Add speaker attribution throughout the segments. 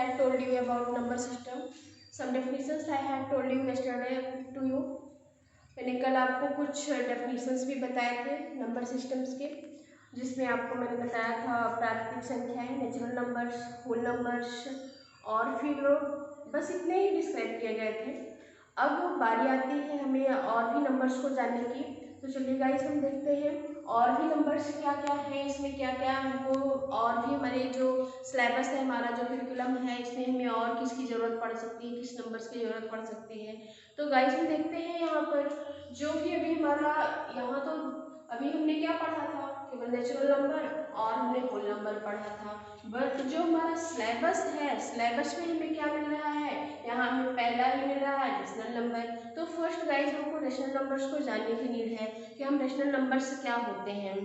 Speaker 1: had told you about number system. Some definitions I had told you yesterday to you. मैंने कल आपको कुछ definitions भी बताए थे नंबर सिस्टम्स के, जिसमें आपको मैंने बताया था प्राकृतिक संख्याएं, नेचुरल नंबर्स, होल नंबर्स और फिर बस इतने ही डिस्क्राइब किए गए थे। अब बारी आती है हमें और भी नंबर्स को जानने की। तो चलिए गाइस हम देखते हैं और भी नंबर्स क्या क्या है, इसमें क्या क्या हमको और भी हमारे जो सिलेबस है, हमारा जो करिकुलम है, इसमें हमें और किसकी ज़रूरत पड़ सकती है, किस नंबर्स की ज़रूरत पड़ सकती है। तो गाइस हम देखते हैं यहाँ पर जो भी अभी हमारा यहाँ तो अभी हमने क्या पढ़ा था, केवल नेचुरल नंबर और हमने होल नंबर पढ़ा था। बट जो हमारा सिलेबस है, सिलेबस में हमें क्या मिल रहा है, यहाँ हमें पहला ही मिल रहा है रेशनल नंबर। तो फर्स्ट गाइस हमको रेशनल नंबर्स को जानने की नीड है कि हम रेशनल नंबर्स क्या होते हैं।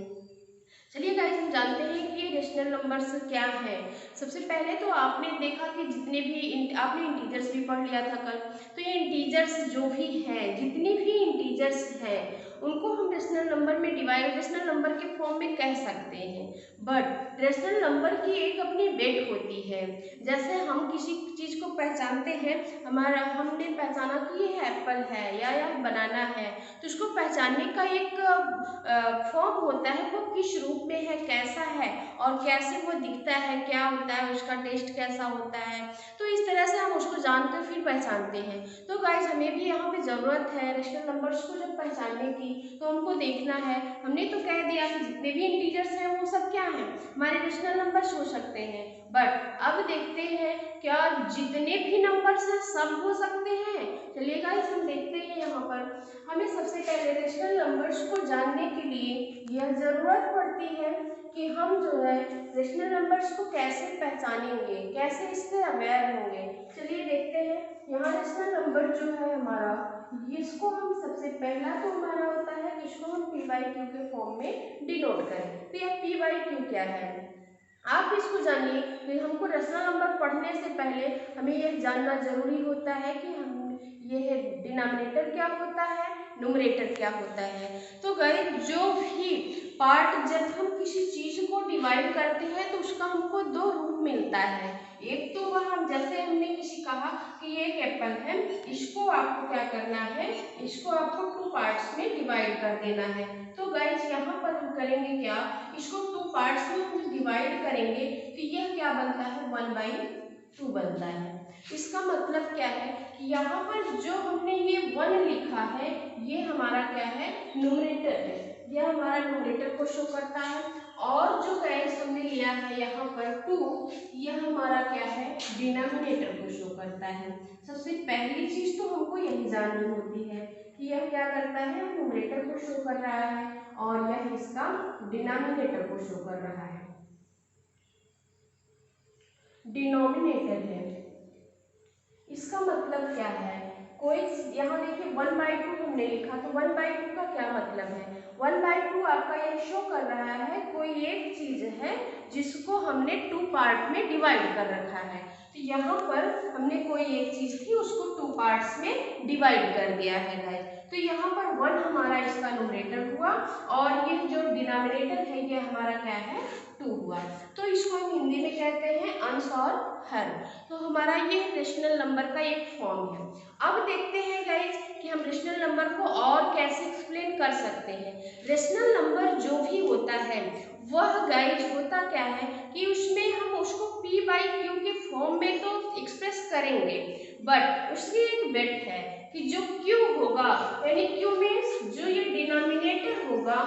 Speaker 1: चलिए गाइस हम जानते हैं कि ये रेशनल नंबर्स क्या है। सबसे पहले तो आपने देखा कि जितने भी आपने इंटीजर्स भी पढ़ लिया था कल, तो ये इंटीजर्स जो भी हैं, जितनी भी इंटीजर्स हैं उनको हम रेशनल नंबर में डिवाइड, रेशनल नंबर के फॉर्म में कह सकते हैं। बट रेशनल नंबर की एक अपनी वेट होती है। जैसे हम किसी चीज़ को पहचानते हैं, हमारा हमने पहचाना कि ये एप्पल है या बनाना है, तो इसको पहचानने का एक फॉर्म होता है, वो किस रूप में है, कैसा है और कैसे वो दिखता है, क्या होता है, उसका टेस्ट कैसा होता है। तो इस तरह से हम उसको जानते फिर पहचानते हैं। तो गाइस हमें भी यहाँ पे ज़रूरत है रेशनल नंबर्स को जब पहचानने की, तो हमको देखना है। हमने तो कह दिया कि जितने भी इंटीजर्स हैं वो सब क्या हैं, हमारे रेशनल नंबर्स हो सकते हैं। बट अब देखते हैं क्या जितने भी नंबर्स हैं सब हो सकते हैं। चलिए गाइस हम देखते हैं यहाँ पर हमें सबसे पहले रेशनल नंबर्स को जानने के लिए यह जरूरत पड़ती है कि हम जो है रेशनल नंबर्स को कैसे पहचानेंगे, कैसे इससे अवेयर होंगे। चलिए देखते हैं यहाँ रेशनल नंबर जो है हमारा, इसको हम सबसे पहला तो हमारा होता है कि इसको हम पी बाई क्यू के फॉर्म में डिनोट करें। तो यह पी बाई क्यू क्या है आप इसको जानिए। तो हमको रेशनल नंबर पढ़ने से पहले हमें यह जानना जरूरी होता है कि हम ये डिनोमिनेटर क्या होता है, न्यूमरेटर क्या होता है। तो गाइस जो भी पार्ट जब हम किसी चीज को डिवाइड करते हैं तो उसका हमको दो रूप मिलता है। एक तो वह हम जैसे हमने किसी कहा कि ये एक एप्पल है, इसको आपको क्या करना है, इसको आपको टू पार्ट्स में डिवाइड कर देना है। तो गाइस यहाँ पर हम करेंगे क्या, इसको टू पार्ट्स में हम डिवाइड करेंगे तो यह क्या बनता है 1/2 बनता है। इसका मतलब क्या है कि यहाँ पर जो हमने ये 1 लिखा है ये हमारा क्या है, न्यूमरेटर है, यह हमारा न्यूमरेटर को शो करता है। और जो गाइस हमने लिया है यहाँ पर 2, यह हमारा क्या है, डिनोमिनेटर को शो करता है। सबसे पहली चीज तो हमको यही जाननी होती है कि यह क्या करता है, न्यूमरेटर को शो कर रहा है और यह इसका डिनोमिनेटर को शो कर रहा है, डिनोमिनेटर है। इसका मतलब क्या है, कोई यहाँ देखिए 1/2 हमने लिखा, तो 1/2 का क्या मतलब है, 1/2 आपका ये शो कर रहा है कोई एक चीज है जिसको हमने टू पार्ट में डिवाइड कर रखा है। तो यहाँ पर हमने कोई एक चीज थी उसको टू पार्ट्स में डिवाइड कर दिया है गाइस। तो यहाँ पर 1 हमारा इसका न्यूमरेटर हुआ और ये जो डिनोमिनेटर है ये हमारा क्या है, 2 हुआ। तो इसको हम हिंदी में कहते हैं अंश और हर। तो हमारा ये रेशनल नंबर का एक फॉर्म है। अब देखते हैं गाइस कि हम रेशनल नंबर को और कैसे एक्सप्लेन कर सकते हैं। रेशनल नंबर जो भी होता है वह गाइस होता क्या है कि उसमें हम उसको p बाई क्यू के फॉर्म में तो एक्सप्रेस करेंगे, बट उसकी एक वेट है कि जो q होगा, यानी q मीन्स जो ये डिनोमिनेटर होगा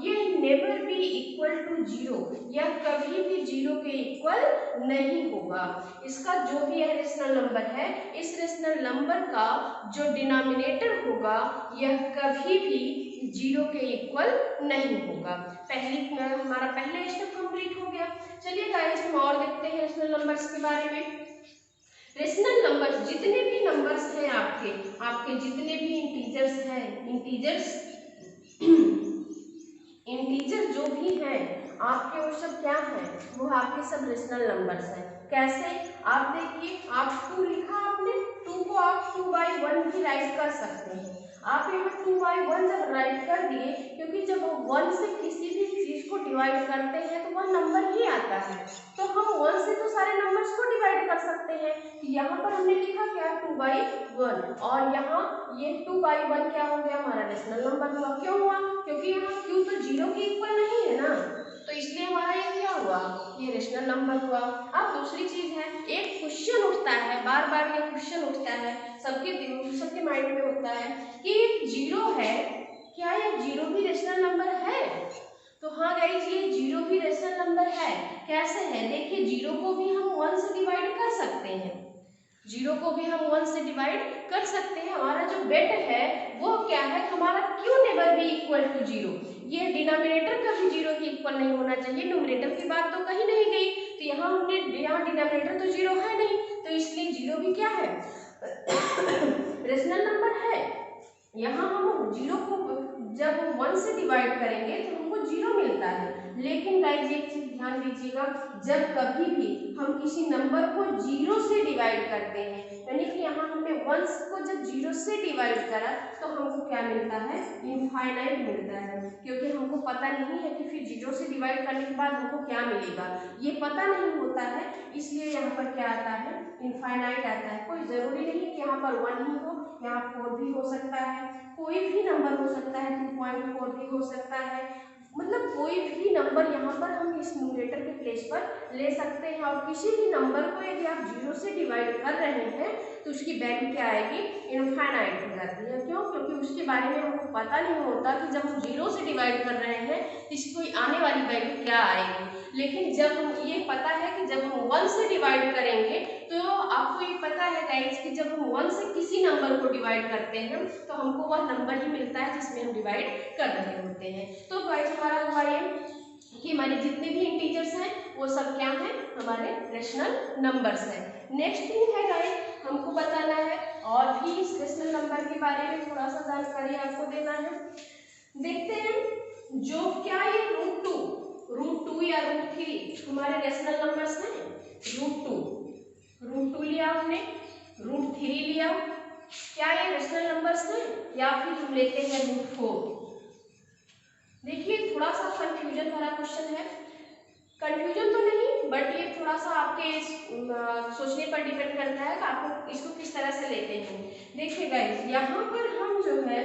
Speaker 1: ये नेवर बी इक्वल टू 0, या कभी भी 0 के इक्वल नहीं होगा। इसका जो भी यह रेशनल नंबर है, इस रेशनल नंबर का जो डिनोमिनेटर होगा यह कभी भी 0 के इक्वल नहीं होगा। हमारा पहला स्टेप कंप्लीट हो गया। चलिए गाइस हम और देखते हैं रेशनल नंबर्स के बारे में। रेशनल नंबर्स जितने भी नंबर्स हैं आपके जितने भी इंटीजर्स हैं, इंटीजर जो भी हैं आपके वो सब क्या हैं, वो आपके सब रेशनल नंबर्स हैं। कैसे, आप देखिए आप 2 लिखा आपने, 2 को आप 2/1 भी राइट कर सकते हैं। आप यहाँ 2/1 जब राइट कर दिए, क्योंकि जब 1 से किसी भी चीज को डिवाइड करते हैं तो वह नंबर ही आता है, तो हम 1 से तो सारे नंबर्स को डिवाइड कर सकते हैं कि यहाँ पर हमने लिखा क्या 2/1 और यहाँ ये 2/1 क्या हो गया हमारा रेशनल नंबर हुआ। क्यों हुआ? क्योंकि यहाँ q तो 0 के इक्वल नहीं है ना, तो इसलिए हमारा ये क्या हुआ, ये रेशनल नंबर हुआ। अब दूसरी चीज है, एक क्वेश्चन उठता है, बार बार ये क्वेश्चन उठता है, सबके माइंड में होता है कि 0 है, क्या ये 0 भी रेशनल नंबर है? तो हाँ गाइस, ये 0 भी रेशनल नंबर है। कैसे है? देखिए 0 को भी हम 1 से डिवाइड कर सकते हैं, 0 को भी हम 1 से डिवाइड कर सकते हैं। हमारा जो बेट है वो क्या है, हमारा Q never be equal to 0। ये डिनोमिनेटर कभी 0 के इक्वल नहीं होना चाहिए। न्यूमरेटर की बात तो कहीं नहीं गई, तो यहाँ डिनोमिनेटर तो 0 है नहीं, तो इसलिए 0 भी क्या है रेशनल नंबर है। यहाँ हम 0 को जब 1 से डिवाइड करेंगे तो हमको 0 मिलता है। लेकिन गाइस एक चीज ध्यान दीजिएगा, जब कभी भी हम किसी नंबर को 0 से डिवाइड करते हैं, यानी कि यहाँ हमने 1 को जब 0 से डिवाइड करा तो हमको क्या मिलता है, इनफाइनाइट मिलता है। क्योंकि हमको पता नहीं है कि फिर 0 से डिवाइड करने के बाद हमको क्या मिलेगा, ये पता नहीं होता है, इसलिए यहाँ पर क्या आता है, इनफाइनाइट आता है। कोई जरूरी नहीं कि यहाँ पर 1 ही हो, यहाँ 4 भी हो सकता है, कोई भी नंबर हो सकता है, 2.4 भी हो सकता है, मतलब कोई भी नंबर यहाँ पर हम इस न्यूमरेटर के प्लेस पर ले सकते हैं। और किसी भी नंबर को यदि आप 0 से डिवाइड कर रहे हैं तो उसकी वैल्यू क्या आएगी, इनफाइनाइट हो जाती है। क्यों? क्योंकि उसके बारे में हमको पता नहीं होता कि जब हम 0 से डिवाइड कर रहे हैं तो इसकी आने वाली वैल्यू क्या आएगी। लेकिन जब हम ये पता है कि जब हम 1 से डिवाइड करेंगे, तो आपको ये पता है गाइस कि जब हम 1 से किसी नंबर को डिवाइड करते हैं तो हमको वह नंबर ही मिलता है जिसमें हम डिवाइड कर रहे होते हैं। तो गाइस हमारा हुआ ये कि हमारे जितने भी इंटीजर्स हैं वो सब क्या हैं, हमारे रेशनल नंबर्स हैं। नेक्स्ट थिंग है गाइस, हमको बताना है और भी इस रेशनल नंबर के बारे में थोड़ा सा जानकारी आपको देना है। देखते हैं जो क्या ये रूट टू या रूट 3 हमारे रेशनल नंबर्स हैं। रूट टू लिया हमने, रूट 3 लिया, क्या ये रेशनल नंबर्स हैं? या फिर हम लेते हैं रूट 4। देखिए थोड़ा सा कंफ्यूजन भरा क्वेश्चन है, कंफ्यूजन तो नहीं बट ये थोड़ा सा आपके सोचने पर डिपेंड करता है कि आपको इसको किस तरह से लेते हैं। देखिए गाइस यहाँ पर हम जो है,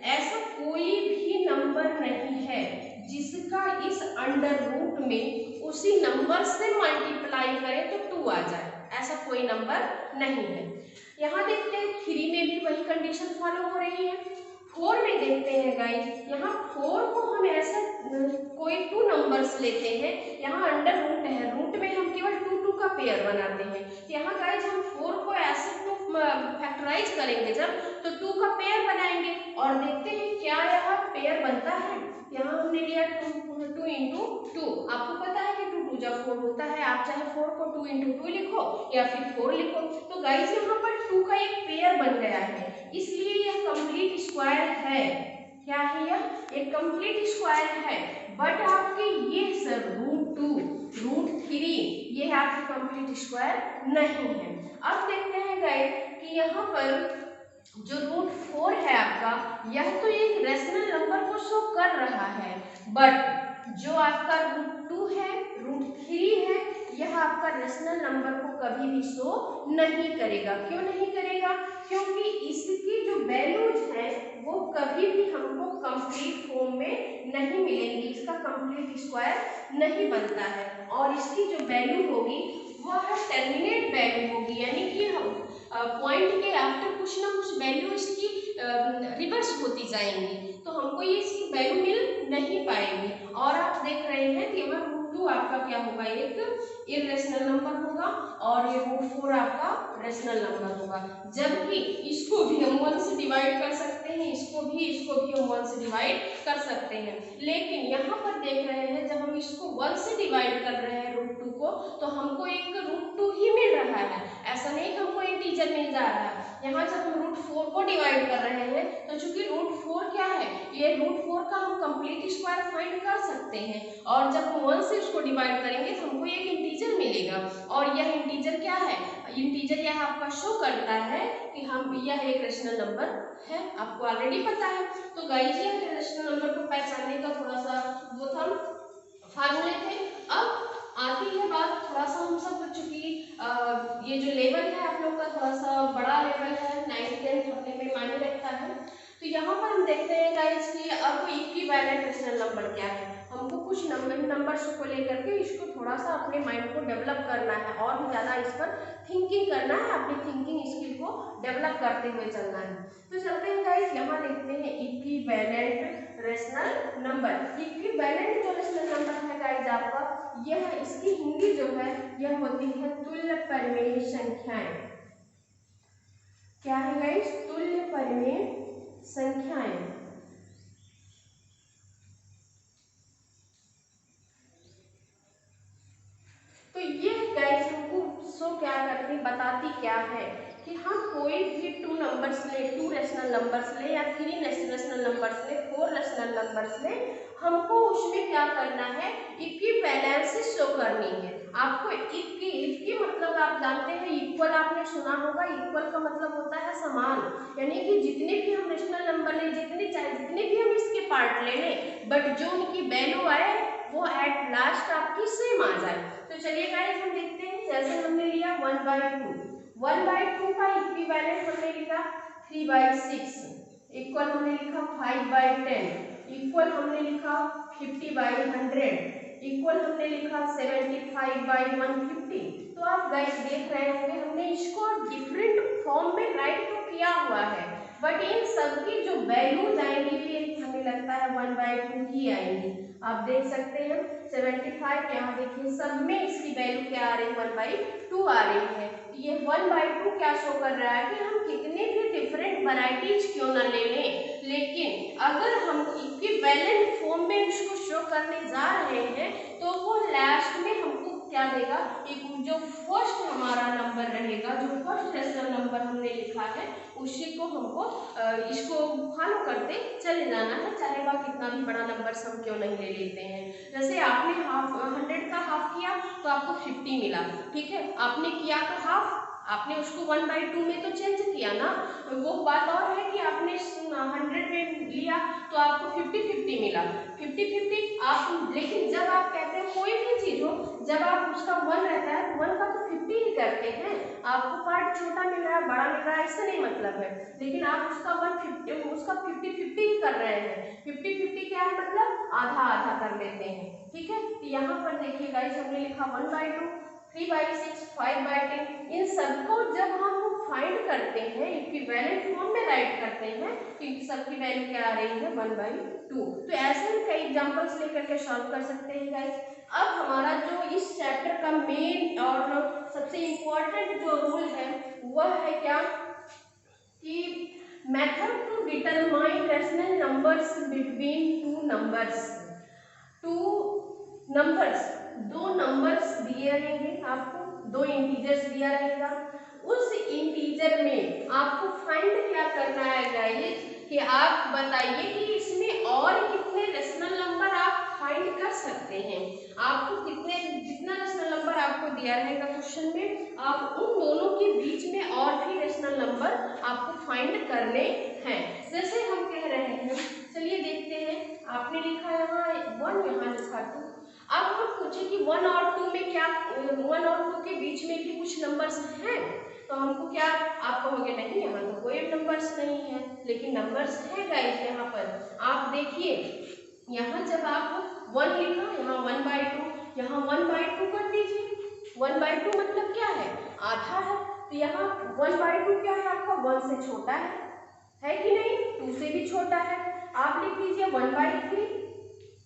Speaker 1: ऐसा कोई भी नंबर नहीं है जिसका इस अंडर रूट में उसी नंबर से मल्टीप्लाई करें तो 2 आ जाए, ऐसा कोई नंबर नहीं है। यहाँ देखते हैं 3 में भी वही कंडीशन फॉलो हो रही है। 4 में देखते हैं गाइस, यहाँ 4 को हम ऐसा कोई 2 नंबर्स लेते हैं, यहाँ अंडर रूट है, रूट में हम केवल 2 का पेयर बनाते हैं। यहाँ गाइस हम 4 को ऐसे फैक्टराइज करेंगे जब, तो 2 का पेयर बनाएंगे और देखते हैं क्या यहाँ पेयर बनता है। यहाँ हमने लिया 2 इंटू 2, आपको पता है कि 2 2 जा 4 होता है, आप चाहे 4 को 2 इंटू 2 लिखो या फिर 4 लिखो। तो गाइस यहाँ पर 2 का एक पेयर बन गया है, इसलिए यह कंप्लीट स्क्वायर है। क्या है यह? एक कंप्लीट स्क्वायर है। बट आपके ये सर रूट 2 रूट 3 ये आपके कंप्लीट स्क्वायर नहीं है। अब देखते हैं गाइस कि यहाँ पर जो रूट 4 है आपका, यह तो एक रेशनल नंबर को शो कर रहा है, बट जो आपका रूट 2 है, रूट 3 है, यह आपका रेशनल नंबर को कभी भी शो नहीं करेगा। क्यों नहीं करेगा? क्योंकि इसकी जो वैल्यूज है वो कभी भी हमको कंप्लीट फॉर्म में नहीं मिलेंगी, इसका कंप्लीट स्क्वायर नहीं बनता है। और इसकी जो वैल्यू होगी वह टर्मिनेट वैल्यू होगी, यानी कि हम पॉइंट के आफ्टर कुछ ना कुछ वैल्यू इसकी रिवर्स होती जाएंगी, तो हमको ये इसकी वैल्यू मिल नहीं पाएगी। और आप देख रहे हैं कि यहाँ रूट 2 आपका क्या होगा, एक इरेशनल नंबर होगा और ये रूट 4 आपका रेशनल नंबर होगा। जबकि इसको भी हम 1 से डिवाइड कर सकते हैं, इसको भी हम 1 से डिवाइड कर सकते हैं। लेकिन यहाँ पर देख रहे हैं जब हम इसको 1 से डिवाइड कर रहे हैं रूट 2 को, तो हमको एक रूट 2 ही मिल रहा है, ऐसा नहीं कि हमको इंटीजर मिल जा रहा है। यहाँ जब हम रूट 4 को डिवाइड कर रहे हैं तो चूंकि रूट 4 क्या है, ये रूट 4 का हम कंप्लीट स्क्वायर फाइंड कर सकते हैं, और जब हम 1 से उसको डिवाइड करेंगे तो हमको एक इंटीजर मिलेगा। और यह इंटीजर क्या है, इंटीजर यह आपका शो करता है कि हम यह एक रेशनल नंबर है, आपको ऑलरेडी पता है। तो गाइस यह रेशनल नंबर को पहचानने का थोड़ा सा वो था, फार्मूले थे। अब आती है बात, थोड़ा सा हम सब चूंकि ये जो लेवल है थोड़ा सा बड़ा लेवल है, 9th 10th अपने में मायने रखता है। तो यहाँ पर हम देखते हैं गाइस कि अब इक्विवेलेंट रेशनल नंबर क्या है। हमको कुछ नंबर्स को लेकर के इसको थोड़ा सा अपने माइंड को डेवलप करना है और भी ज़्यादा इस पर थिंकिंग करना है, अपनी थिंकिंग स्किल को डेवलप करते हुए चलना है। तो चलते हैं गाइस, यहाँ देखते हैं इक्विवेलेंट रेशनल नंबर। इक्विवेलेंट जो रेशनल नंबर है गाइस आपका, यह इसकी हिंदी जो है यह होती है तुल्य परिमेय संख्याएं। क्या है गाइस? तुल्य परिमेय संख्याएं। तो ये गाइस हमको शो क्या करती, बताती क्या है कि हम कोई भी टू नंबर्स ले, टू रेशनल नंबर्स ले या थ्री रेशनल नंबर्स ले, फोर रेशनल नंबर्स ले, हमको उसमें क्या करना है, इक्विवेलेंस शो करनी है। आपको इक्वी मतलब आप जानते हैं, इक्वल आपने सुना होगा। इक्वल का मतलब होता है समान, यानी कि जितने भी हम रेशनल नंबर ले, जितने भी हम इसके पार्ट ले लें, बट जो उनकी वैल्यू आए वो एट लास्ट आपकी सेम आ जाए। तो चलिए गाइस हम देखते हैं, जैसे हमने लिया 1/2, 1/2 का इक्विवेलेंट हमने लिखा 3/6, इक्वल हमने लिखा 5/10, इक्वल हमने लिखा 50/100, इक्वल हमने लिखा 75/150। तो आप गाइस देख रहे होंगे हमने इसको डिफरेंट फॉर्म में राइट तो किया हुआ है, बट इन सबकी जो वैल्यूज आएंगी ये हमें लगता है 1/2 ही आएंगी। आप देख सकते हैं 75, यहाँ देखिए सब में इसकी वैल्यू क्या आ रही है, 1/2 आ रही है। ये 1/2 क्या शो कर रहा है कि हम कितने भी डिफरेंट वैरायटीज क्यों ना ले लें, लेकिन अगर हम इक्विवेलेंट फॉर्म में इसको शो करने जा रहे हैं तो वो लास्ट में हमको क्या देगा, एक जो फर्स्ट हमारा नंबर रहेगा, जो फर्स्ट रेशनल नंबर हमने लिखा है उसी को हमको इसको फॉलो करते चले जाना है, चाहे वह कितना भी बड़ा नंबर हम क्यों नहीं ले लेते हैं। जैसे आपने 100 का हाफ किया तो आपको 50 मिला, ठीक है, आपने किया तो हाफ, आपने उसको 1/2 में तो चेंज किया ना। वो बात और है कि आपने 100 में लिया तो आपको 50-50 मिला, 50-50 आप। लेकिन जब आप कहते हैं कोई भी चीज हो, जब आप उसका 1 रहता है तो 1 का तो 50 ही करते हैं। आपको पार्ट छोटा मिल रहा है, बड़ा मिल रहा है, इससे नहीं मतलब है, लेकिन आप उसका 50-50 ही कर रहे हैं। 50-50 क्या है मतलब आधा आधा कर लेते हैं, ठीक है। तो यहाँ पर देखिए गाइस हमने लिखा 1/2, 3/6, 5/10, इन सबको जब हम फाइंड करते हैं, इक्विवेलेंट फॉर्म में राइट करते हैं तो इन सबकी वैल्यू क्या आ रही है, 1/2। तो ऐसे हम कई एग्जांपल्स लेकर के सॉल्व कर सकते हैं गाइस। अब हमारा जो इस चैप्टर का मेन और सबसे इम्पोर्टेंट जो रूल है वह है क्या, कि method to determine rational numbers between two numbers. दो नंबर्स दिए रहेंगे आपको, दो इंटीजर्स दिया रहेगा, उस इंटीजर में आपको फाइंड क्या करना है गाइस, कि आप बताइए कि इसमें और कितने रेशनल नंबर आप फाइंड कर सकते हैं। आपको जितना रेशनल नंबर आपको दिया रहेगा क्वेश्चन में, आप उन दोनों के बीच में और भी रेशनल नंबर आपको फाइंड करने हैं। जैसे हम कह रहे हैं, चलिए देखते हैं, आपने लिखा यहाँ 1, यहाँ लिखा 2। अब हम पूछे कि 1 और 2 में क्या, 1 और 2 के बीच में भी कुछ नंबर्स हैं, तो हमको क्या, आप कहोगे नहीं यहाँ तो कोई नंबर्स नहीं है, लेकिन नंबर्स है गाइस। यहाँ पर आप देखिए, यहाँ जब आप 1 लिखा, यहाँ 1/2, यहाँ 1/2 कर दीजिए। 1/2 मतलब क्या है, आधा है। तो यहाँ 1/2 क्या है आपका, 1 से छोटा है कि नहीं, 2 से भी छोटा है। आप लिख लीजिए 1/3,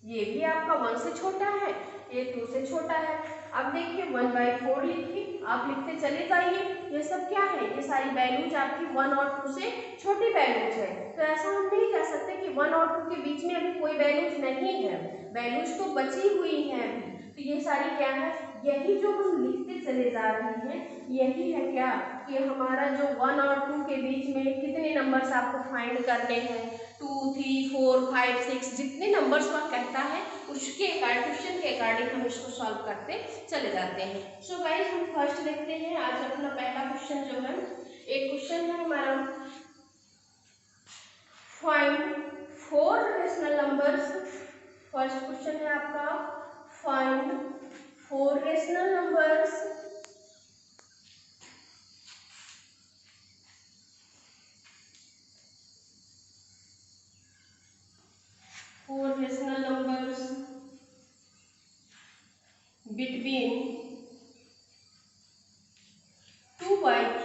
Speaker 1: ये भी आपका 1 से छोटा है, ये 2 से छोटा है। अब देखिए 1/4 लिखिए, आप लिखते चले जाइए। ये सब क्या है, ये सारी वैल्यूज आपकी 1 और 2 से छोटी वैल्यूज है। तो ऐसा हम नहीं कह सकते कि 1 और 2 के बीच में अभी कोई वैल्यूज नहीं है, वैल्यूज तो बची हुई हैं अभी। तो ये सारी क्या है, यही जो हम लिखते चले जा रहे हैं, यही है क्या, कि हमारा जो 1 और 2 के बीच में कितने नंबर्स आपको फाइंड करने हैं, 2, 3, 4, 5, 6, जितने नंबर्स वह कहता है उसके क्वेश्चन के अकॉर्डिंग हम इसको सॉल्व करते चले जाते हैं। सो गाइस हम फर्स्ट देखते हैं आज अपना पहला क्वेश्चन जो है, एक क्वेश्चन है हमारा, find 4 rational numbers. First question है आपका, find 4 rational numbers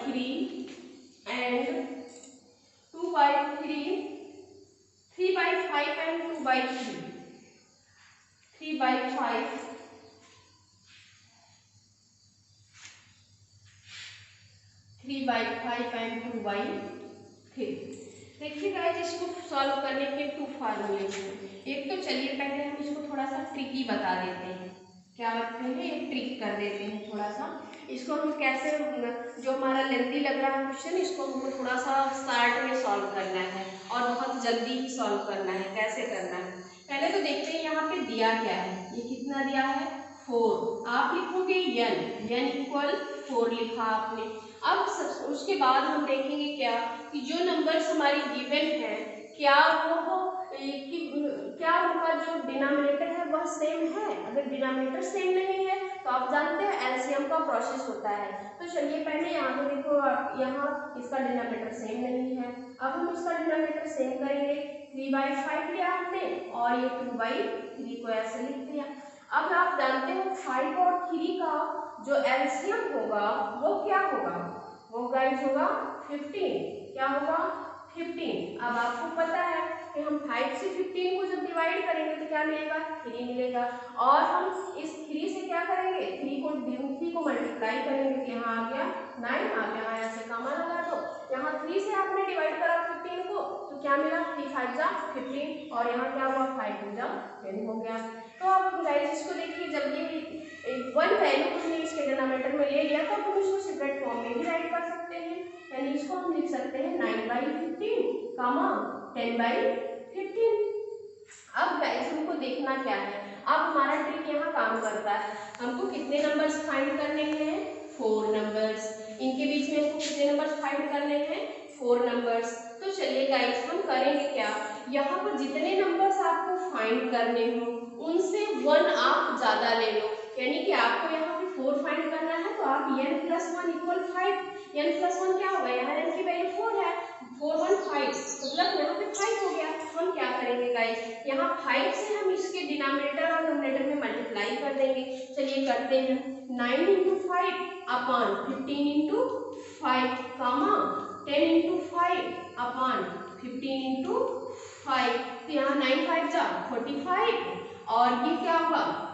Speaker 1: 3 and 2/3, 3/5 and 2/3, 3/5, 3/5 and 2/3। देखिए गाइस, इसको सॉल्व करने के 2 फार्मूले हैं। एक तो चलिए पहले हम इसको थोड़ा सा ट्रिकी बता देते हैं। क्या करते हैं, एक ट्रिक कर देते हैं थोड़ा सा। इसको हम कैसे, जो हमारा लेंथी लग रहा है क्वेश्चन, इसको हमको थोड़ा सा शार्ट में सॉल्व करना है और बहुत जल्दी ही सॉल्व करना है। कैसे करना है, पहले तो देखते हैं यहाँ पे दिया क्या है। ये कितना दिया है, 4। आप लिखोगे n इक्वल 4 लिखा आपने। अब उसके बाद हम देखेंगे क्या कि जो नंबर्स हमारी गिवन है, क्या वो क्या उनका जो डिनोमिनेटर है वह सेम है। अगर डिनोमिनेटर सेम नहीं है तो आप जानते हैं एलसीएम का प्रोसेस होता है। तो चलिए पहले यहाँ पे देखो, यहाँ इसका डिनोमिनेटर सेम नहीं है। अब हम इसका डिनोमिनेटर सेम करेंगे। 3/5 लिया हमने और ये 2/3 को ऐसे लिख दिया। अब आप जानते हो 5 और 3 का जो एलसीएम होगा वो क्या होगा, वो गाइस होगा 15। क्या होगा, 15। अब आपको पता है कि हम 5 से 15 को जब डिवाइड करेंगे तो क्या मिलेगा, 3 मिलेगा। और हम इस 3 से क्या करेंगे, 3 को मल्टीप्लाई करेंगे। तो यहाँ आ गया 9। आप यहाँ ऐसे कॉमा लगा दो। यहाँ 3 से आपने डिवाइड करा 15 को तो क्या मिला, 3 5 जा 15 और यहाँ क्या हुआ, 5 2 जा 10 हो गया। तो आप गाइस इसको देखिए, जब ये 1 वैल्यू हमने इसके डिनोमिनेटर में ले लिया तो हम इसको सेपरेट फॉर्म में भी राइट कर सकते हैं। यानी इसको हम लिख सकते हैं 9/15 कामा 10/15। अब गाइस हमको देखना क्या है, अब हमारा ट्रिक यहाँ काम करता है। हमको कितने नंबर्स फाइंड करने हैं, 4 नंबर्स। इनके बीच में हमको कितने नंबर्स फाइंड करने हैं, 4 नंबर्स। तो चलिए गाइस हम करेंगे क्या, यहाँ पर जितने नंबर्स आपको फाइंड करने हो उनसे 1 आप ज्यादा ले लो। यानी कि आपको यहाँ पे 4 फाइंड करना है तो आप n + 1 = 5। n + 1 क्या होगा, यहाँ n की वैल्यू 4 है, 4 1 5 मतलब यहाँ पे 5 हो गया। हम क्या करेंगे गाइस, यहाँ 5 से हम इसके डिनोमिनेटर और न्यूमरेटर में मल्टीप्लाई कर देंगे। चलिए करते हैं, 9 × 5 अपॉन 15 × 5 कामा 10 × 5 अपॉन 15 × 5। तो यहाँ 9 5 जा 45 और ये क्या होगा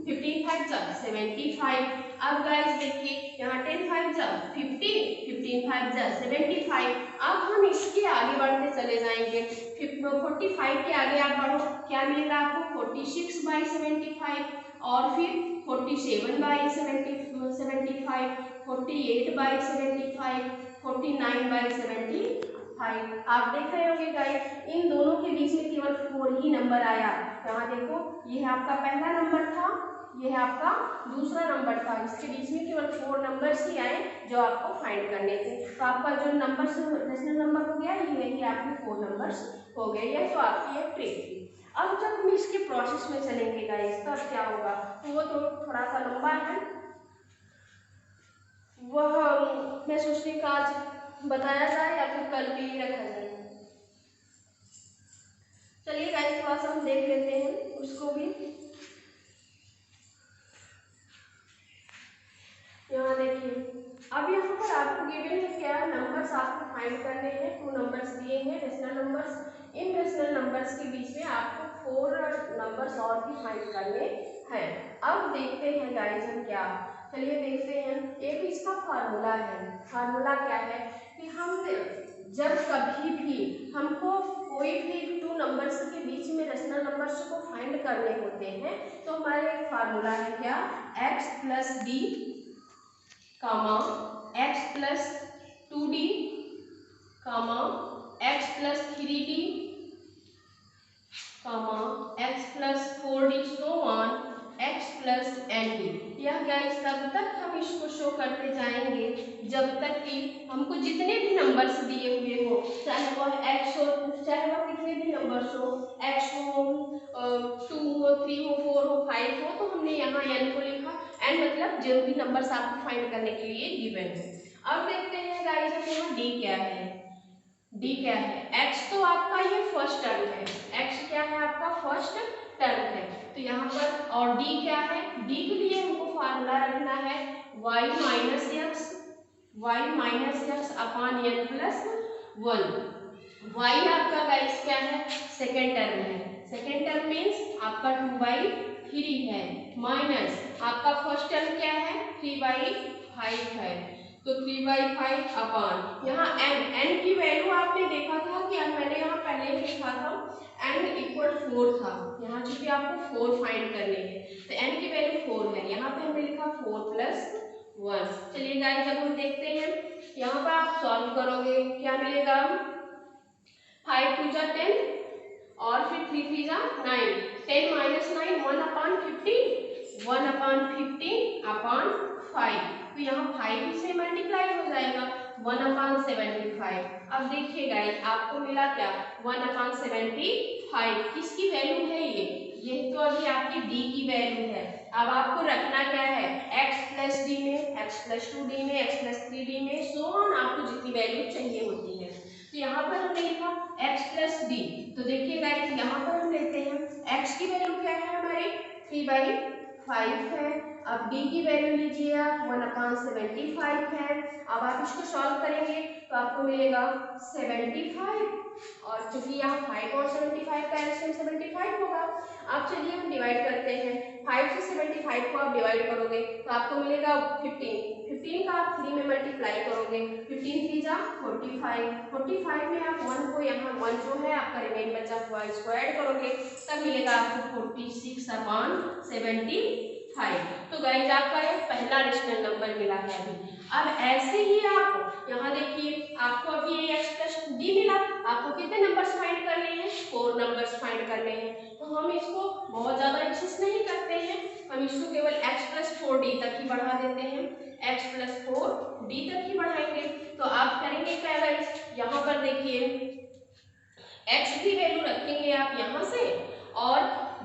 Speaker 1: 15 5 जा 75। अब गाइस देखिए, यहाँ 10 5 जा 50, 15 5 जा 75। अब हम इसके आगे बढ़ते चले जाएंगे। 45 के आगे आप बढ़ो, क्या मिलेगा आपको, 46/75 और फिर 47/75, 48/75, 49/75। आप देख रहे होंगे गाइस, इन दोनों के बीच में केवल 4 ही नंबर आया। यहाँ देखो, ये है आपका पहला नंबर था, ये है आपका दूसरा नंबर था। इसके बीच में केवल 4 नंबर्स ही आए जो आपको फाइंड करने थे। तो आपका जो नंबर रेशनल नंबर हो गया, ये है कि आपके 4 नंबर्स हो गए। ये तो आपकी एक ट्रिक थी। अब जब हम इसके प्रोसेस में चलेंगे गाइस, तब क्या होगा, तो वो तो थोड़ा सा लंबा है, वह मैं सोचती हूँ आज बताया जाए या फिर कल के लिए रखा जाए। चलिए गाइस थोड़ा सा हम देख लेते हैं उसको भी। यहाँ देखिए, अब यहाँ पर आपको गिवन है क्या, नंबर्स आपको फाइंड करने हैं। 2 नंबर्स दिए हैं रेशनल नंबर्स। इन रेशनल नंबर्स के बीच में आपको 4 नंबर्स और भी फाइंड करने हैं। अब देखते हैं गाइस हम क्या, चलिए देखते हैं। एक इसका फार्मूला है। फार्मूला क्या है कि हम जब कभी भी हमको कोई भी 2 नंबर्स के बीच में रेशनल नंबर्स को फाइंड करने होते हैं तो हमारे एक फार्मूला है क्या, x + d comma x + 2d comma x + 3d comma x + 4d so on x + nd। यह गाइस तब तक हम इसको शो करते जाएंगे जब तक कि हमको जितने भी नंबर्स दिए हुए हो, चाहे वह x हो, चाहे वह कितने भी नंबर्स हो, x हो, 2 हो, 3 हो, 4 हो, 5 हो, तो हमने यहाँ n को लिखा। n मतलब जो भी नंबर्स आपको फाइंड करने के लिए गिवन है। अब देखते हैं गाइस यहाँ d क्या है। d क्या है, x तो आपका ये फर्स्ट टर्म है, x क्या है आपका फर्स्ट टर्म है। तो यहाँ पर और d क्या है, d के लिए हमको फार्मूला रखना है y - x y minus x upon n plus 1। y आपका गाइस क्या है, सेकेंड टर्म है। सेकेंड टर्म मीन्स आपका 2/3 है, माइनस आपका फर्स्ट टर्म क्या है, 3/5 है। तो 3/5 अपॉन यहाँ n की वैल्यू आपने देखा था कि मैंने यहाँ पहले लिखा था n इक्वल 4 था। यहाँ चूंकि आपको 4 फाइंड करने हैं तो n की वैल्यू 4 है, यहाँ पे हमने लिखा 4 + 1। चलिए गाइस जब हम देखते हैं यहाँ पर आप सॉल्व करोगे क्या मिलेगा, 5 2 जा 10 और फिर 3 3 जा 9, 10 माइनस 9 1/15, 1/15 5। तो यहाँ 5 से मल्टीप्लाई हो जाएगा 1/75। अब देखिए गाइस आपको मिला क्या, 1/75। किसकी वैल्यू है ये तो अभी आपकी d की वैल्यू है। अब आपको रखना क्या है, x + d में, x + 2d में, x + 3d में, सो ऑन आपको जितनी वैल्यू चाहिए होती है। तो यहाँ पर हमने लिखा x + d। तो देखिए गाइस यहाँ पर हम लेते हैं x की वैल्यू क्या है हमारी, 3/5 है। अब d की वैल्यू लीजिए आप 1/75 है। अब आप इसको सॉल्व करेंगे तो आपको मिलेगा 75, और क्योंकि यहाँ 5 और 75 का एलसीएम 75 होगा। अब चलिए हम डिवाइड करते हैं, 5 से 75 को आप डिवाइड करोगे तो आपको मिलेगा 15 का आप 3 में मल्टीप्लाई करोगे, 15 3 जा 45, 45 में आप 1 को यहाँ 1 जो है आपका रिमेन बचा हुआ इसको ऐड करोगे तब मिलेगा आपको 46/75। तो गाइस आपका ये पहला रेशनल नंबर मिला है अभी। अब ऐसे ही आप यहाँ देखिए आपको अभी ये x + d मिला, आपको कितने नंबर्स फाइंड करने हैं, 4 नंबर्स फाइंड करने हैं। तो हम इसको बहुत ज्यादा एक्सेस नहीं करते हैं, हम इसको केवल x + 4d तक ही बढ़ा देते हैं, x + 4d तक ही बढ़ाएंगे। तो आप करेंगे क्या गाइस, यहाँ पर देखिए x की वैल्यू रखेंगे आप यहाँ से, और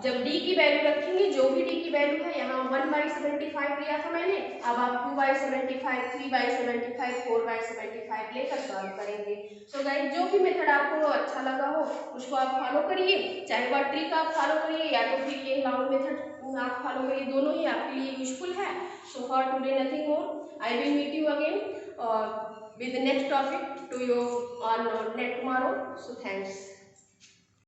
Speaker 1: जब d की वैल्यू रखेंगे, जो भी d की वैल्यू है, यहाँ 1/75 लिया था मैंने, अब आप 2/75, 3/75, 4/75 लेकर सॉल्व करेंगे। सो गाइस जो भी मेथड आपको अच्छा लगा हो उसको आप फॉलो करिए, चाहे वह ट्रिक आप फॉलो करिए या तो फिर ये लॉन्ग मेथड आप फॉलो करिए, दोनों ही आपके लिए यूजफुल है। So for today nothing more, I will meet you again with the next topic to you on net tomorrow. So thanks.